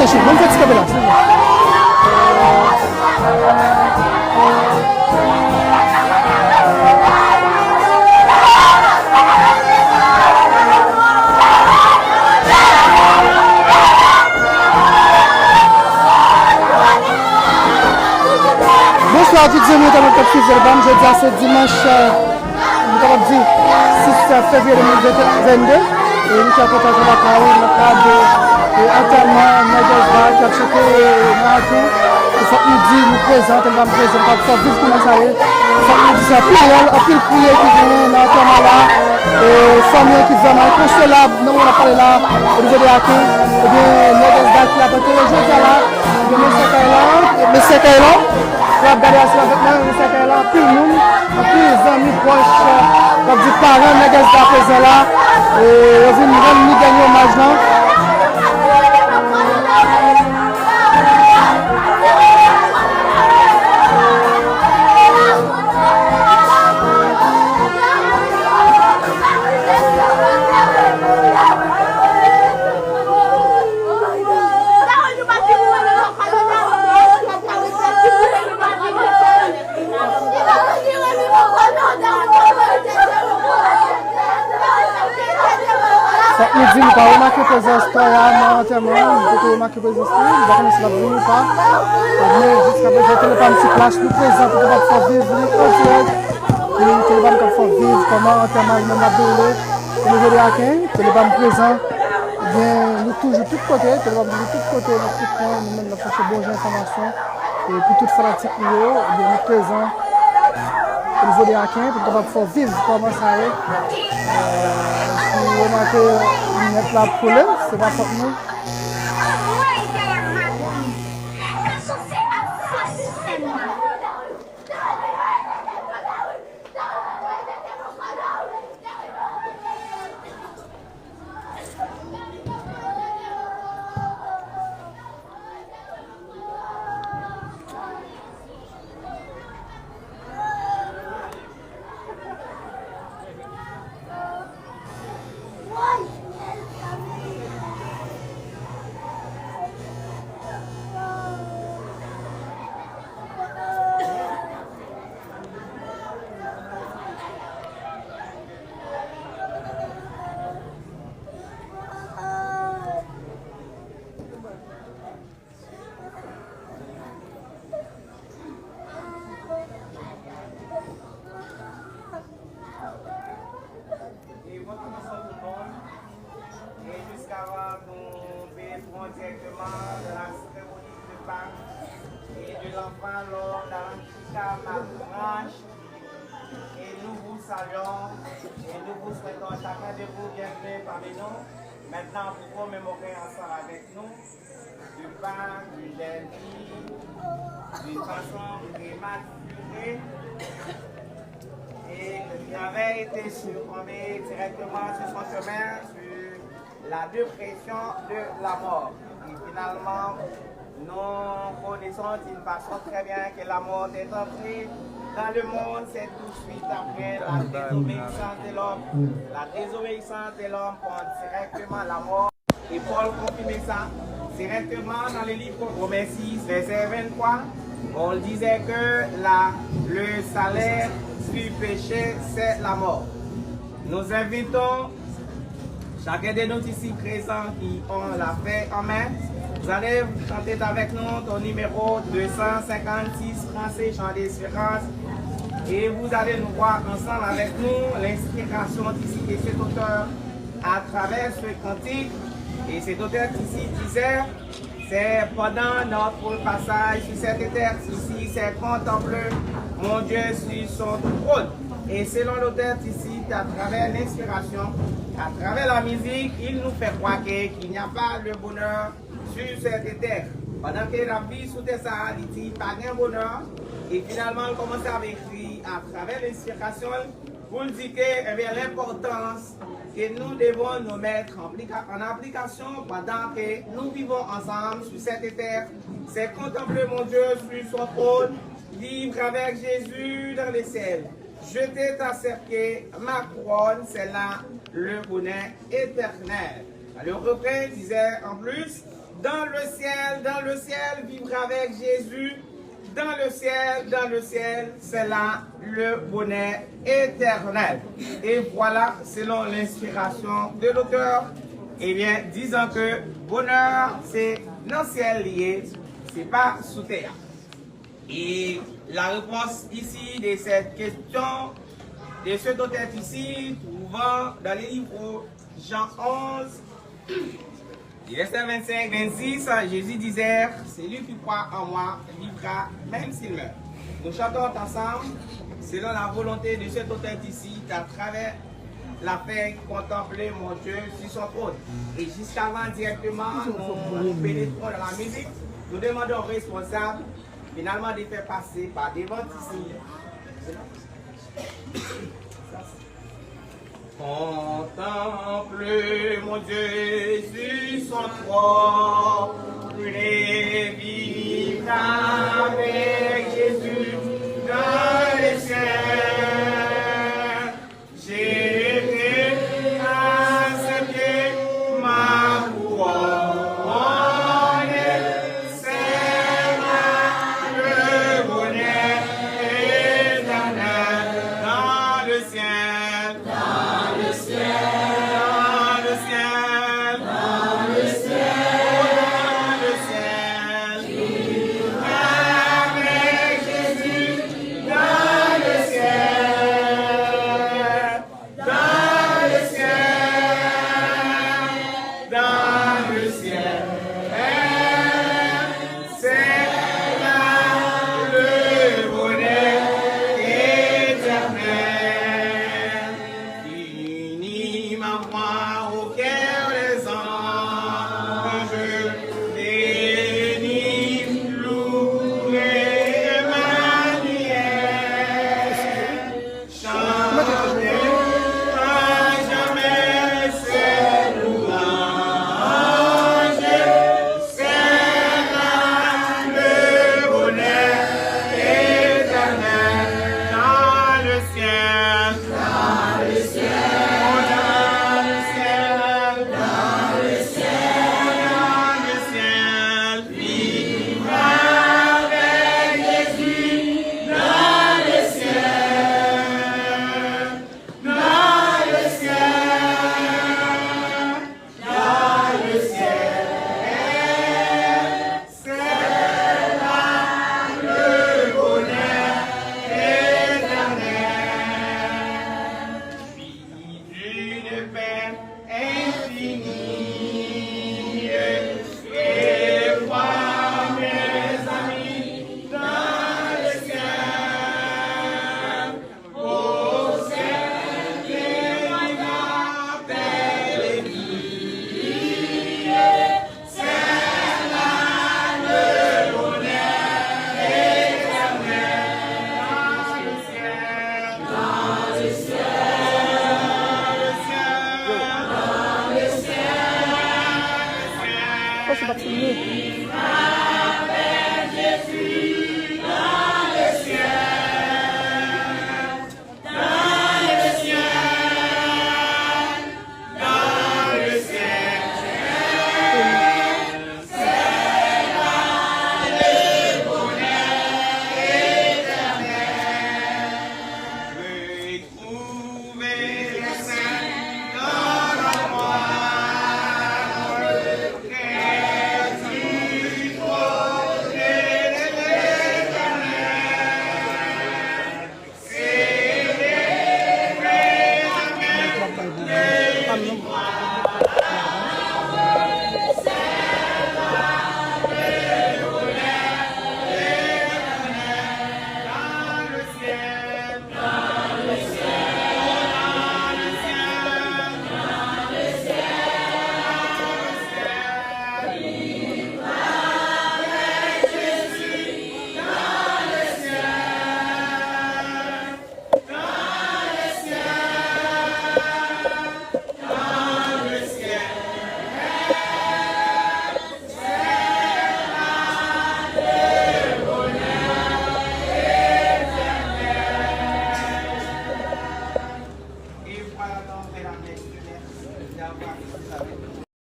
c'est chaud. Même petit peu là. Bonsoir, Didier, nous avons fait le album. Je dis à ce dimanche, nous avons dit 6 février 2022. Et nous sommes contents de la parole, le cadre d'enterrement, Nagasba, qui a checké Marathon. Il faut nous dire, nous présente, elle va me présenter, il faut vivre comment ça est. Il faut nous dire ça, parole, en plus prier qui vient dans l'enterrement là. Et famille qui vient vraiment consolable, nous on a parlé là, au niveau de Hakin. Et bien, Nagasba qui a porté le jeu là. Et bien, M. Kailan, qui a regardé ça avec moi, M. Kailan, tout le monde, en plus les amis proches, comme dit parents, Nagasba présent là. Et on vient nous gagner hommage là. Nous dit, nous pas remarqué présence dans l'enterrement, nous remarqué présence, nous avons commencé la venue ou pas. Mais jusqu'à présent, nous pas une petite place, nous présents pour pouvoir vivre en direct. Nous pas faire vivre comment l'enterrement même a brûlé. Au niveau de Hakin, nous pas présent. Bien, nous toujours de tous côtés, nous avons de tous côtés, nous même nous chercher bonnes informations. Et pour toute fanatique, nous sommes présents au niveau de Hakin pour pouvoir vivre comment ça est. Vous remarquez, mettre la poule, c'est pas pour nous. Maintenant, vous commémorer ensemble avec nous du pain, du lait, d'une façon immaculée. Et il avait été surplombé directement sur son chemin sur la dépression de la mort. Et finalement, nous connaissons d'une façon très bien que la mort est entrée dans le monde, c'est tout de suite après la désobéissance de l'homme. La désobéissance de l'homme porte directement la mort. Et Paul confirmait ça directement dans le livre Romains 6, verset 23. On disait que le salaire du péché, c'est la mort. Nous invitons chacun de nous ici présents qui ont la paix en main. Vous allez chanter avec nous ton numéro 256, Français, chant d'espérance. Et vous allez nous voir ensemble avec nous l'inspiration d'ici de cet auteur à travers ce cantique. Et cet auteur ici disait, c'est pendant notre passage sur cette terre ici, c'est contempler mon Dieu sur son trône. Et selon l'auteur ici, à travers l'inspiration, à travers la musique, il nous fait croire qu'il n'y a pas le bonheur sur cette terre. Pendant que la vie sous terre, ça il dit pas de bonheur. Et finalement, il commence à écrire à travers l'inspiration pour dire que l'importance que nous devons nous mettre en application pendant que nous vivons ensemble sur cette terre, c'est contempler mon Dieu sur son trône, vivre avec Jésus dans les ciels. Je t'ai accepté ma couronne, c'est là le bonheur éternel. Le refrain disait en plus, dans le ciel, vivre avec Jésus. Dans le ciel, c'est là le bonheur éternel. Et voilà, selon l'inspiration de l'auteur, eh bien, disant que bonheur, c'est dans le ciel lié, c'est pas sous terre. Et la réponse ici de cette question, de ce auteur ici, trouvant dans les livres Jean 11, verset 25-26, Jésus disait, celui qui croit en moi vivra même s'il meurt. Nous chantons ensemble, selon la volonté de cet auteur ici, à travers la paix, contempler mon Dieu sur son trône. Et jusqu'avant directement, nous pénétrons dans la musique, nous demandons aux responsables finalement de faire passer par devant ici. Contemple mon Dieu sur son trône, et vivre avec Jésus dans les cieux. J'ai à ses pieds ma couronne, c'est là le bonheur éternel dans le ciel. Avec Jésus.